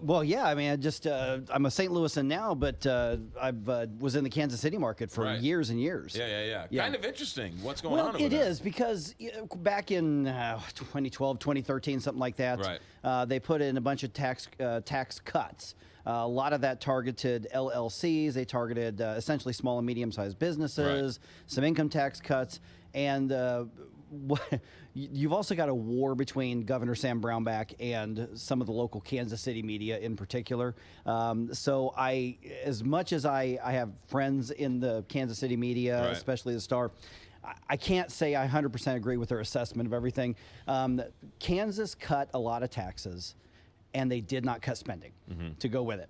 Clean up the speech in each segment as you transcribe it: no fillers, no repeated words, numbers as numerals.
Well, yeah. I mean, I'm a St. Louisan now, but I was in the Kansas City market for years and years. Yeah. Kind of interesting. What's going on over there? It there? is because back in 2012, 2013, something like that, they put in a bunch of tax cuts. A lot of that targeted LLCs. They targeted essentially small and medium-sized businesses, some income tax cuts, and you've also got a war between Governor Sam Brownback and some of the local Kansas City media in particular. So as much as I have friends in the Kansas City media, especially the Star, I can't say I 100% agree with their assessment of everything. Kansas cut a lot of taxes, and they did not cut spending to go with it.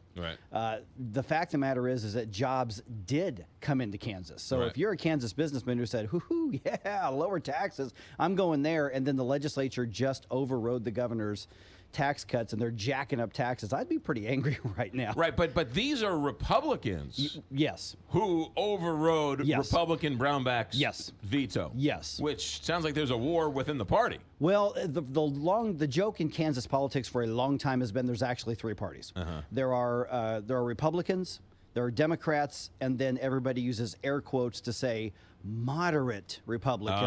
The fact of the matter is that jobs did come into Kansas. So if you're a Kansas businessman who said, hoo-hoo, yeah, lower taxes, I'm going there, and then the legislature just overrode the governor's tax cuts and they're jacking up taxes, I'd be pretty angry right now. But these are Republicans who overrode Republican Brownback's veto. Which sounds like there's a war within the party. Well, the joke in Kansas politics for a long time has been there's actually three parties. There are Republicans, there are Democrats, and then everybody uses air quotes to say moderate Republicans.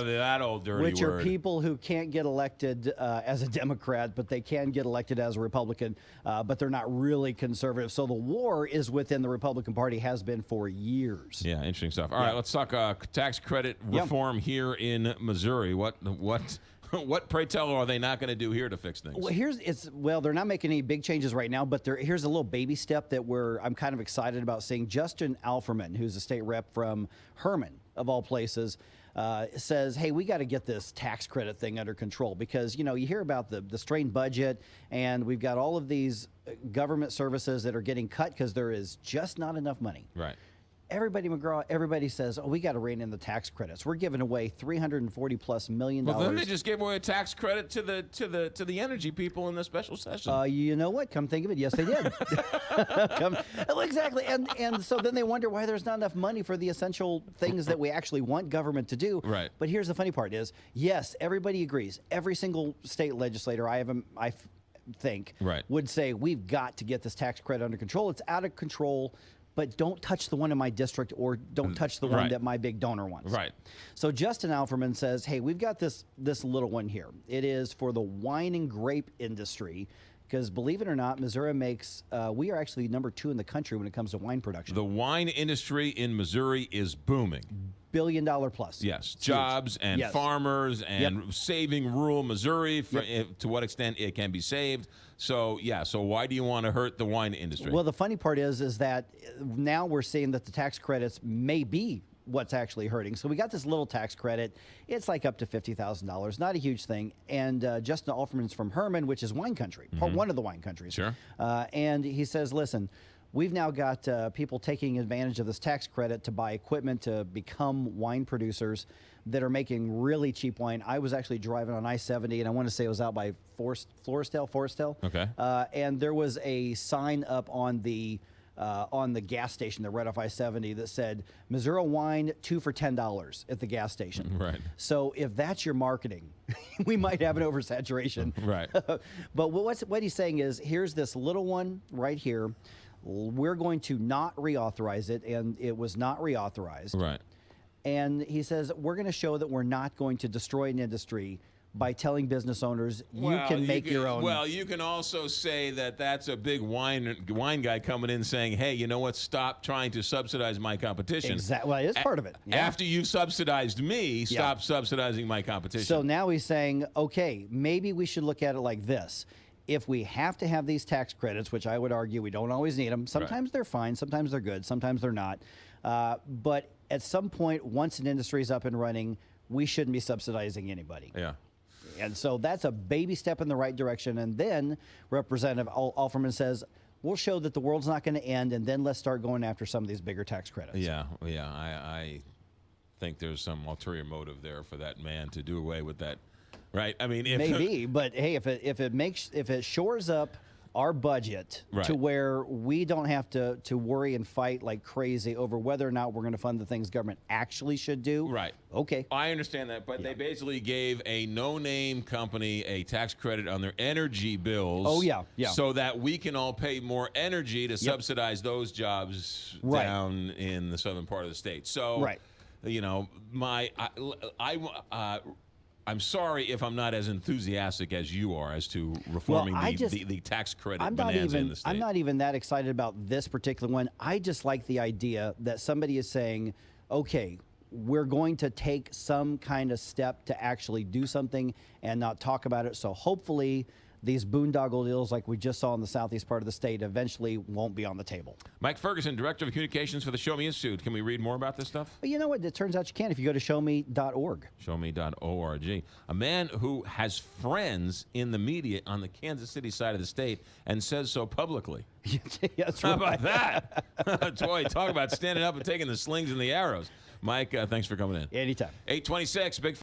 That old dirty which word. are people who can't get elected as a Democrat, but they can get elected as a Republican, but they're not really conservative. So the war is within the Republican Party, has been for years. Yeah, interesting stuff. All right, let's talk tax credit reform here in Missouri. What, pray tell, are they not going to do here to fix things? Well, they're not making any big changes right now, but here's a little baby step that I'm kind of excited about seeing. Justin Alferman, who's a state rep from Herman, of all places, says, hey, we got to get this tax credit thing under control because, you hear about the strained budget and we've got all of these government services that are getting cut because there is just not enough money. McGraw, everybody says, oh, we got to rein in the tax credits. We're giving away $340+ million. Well, then they just gave away a tax credit to the energy people in the special session. You know what? Come think of it, yes, they did. Exactly, and so then they wonder why there's not enough money for the essential things that we actually want government to do. But here's the funny part: is yes, everybody agrees. Every single state legislator I think would say we've got to get this tax credit under control. It's out of control. But don't touch the one in my district or don't touch the one that my big donor wants. So Justin Alferman says, hey, we've got this little one here. It is for the wine and grape industry because, believe it or not, Missouri we are actually number 2 in the country when it comes to wine production. The wine industry in Missouri is booming. $1 billion plus. Yes, jobs and farmers and saving rural Missouri to what extent it can be saved. So, so why do you want to hurt the wine industry? Well, the funny part is that now we're seeing that the tax credits may be what's actually hurting. So we got this little tax credit. It's like up to $50,000, not a huge thing. And Justin Alferman's from Herman, which is wine country, one of the wine countries. And he says, listen, we've now got people taking advantage of this tax credit to buy equipment to become wine producers that are making really cheap wine. I was actually driving on I-70, and I want to say it was out by Floresdale. And there was a sign up on the gas station that right off I-70 that said, Missouri wine, 2 for $10 at the gas station. So if that's your marketing, we might have an oversaturation. But what he's saying is, here's this little one right here. We're going to not reauthorize it, and it was not reauthorized. And he says, we're going to show that we're not going to destroy an industry by telling business owners, you can make your own. Well, you can also say that that's a big wine guy coming in saying, hey, you know what, stop trying to subsidize my competition. Exactly. Well, it is part of it. After you've subsidized me, stop subsidizing my competition. So now he's saying, okay, maybe we should look at it like this. If we have to have these tax credits, which I would argue we don't always need them, sometimes they're fine, sometimes they're good, sometimes they're not. But at some point, once an industry is up and running, we shouldn't be subsidizing anybody. And so that's a baby step in the right direction. And then Representative Alferman says, we'll show that the world's not going to end, and then let's start going after some of these bigger tax credits. I think there's some ulterior motive there for that man to do away with that. I mean, maybe, but hey, if it shores up our budget to where we don't have to worry and fight like crazy over whether or not we're going to fund the things government actually should do. Right. Okay. I understand that, but they basically gave a no-name company a tax credit on their energy bills. Oh, yeah. So that we can all pay more energy to subsidize those jobs down in the southern part of the state. So, you know, I'm sorry if I'm not as enthusiastic as you are as to reforming the tax credit bonanza in the state. I'm not even that excited about this particular one. I just like the idea that somebody is saying, okay, we're going to take some kind of step to actually do something and not talk about it. So hopefully these boondoggle deals like we just saw in the southeast part of the state eventually won't be on the table. Mike Ferguson, Director of Communications for the Show Me Institute. Can we read more about this stuff? Well, you know what? It turns out you can if you go to showme.org. Showme.org. A man who has friends in the media on the Kansas City side of the state and says so publicly. How about that? Boy, talk about standing up and taking the slings and the arrows. Mike, thanks for coming in. Anytime. 826, Big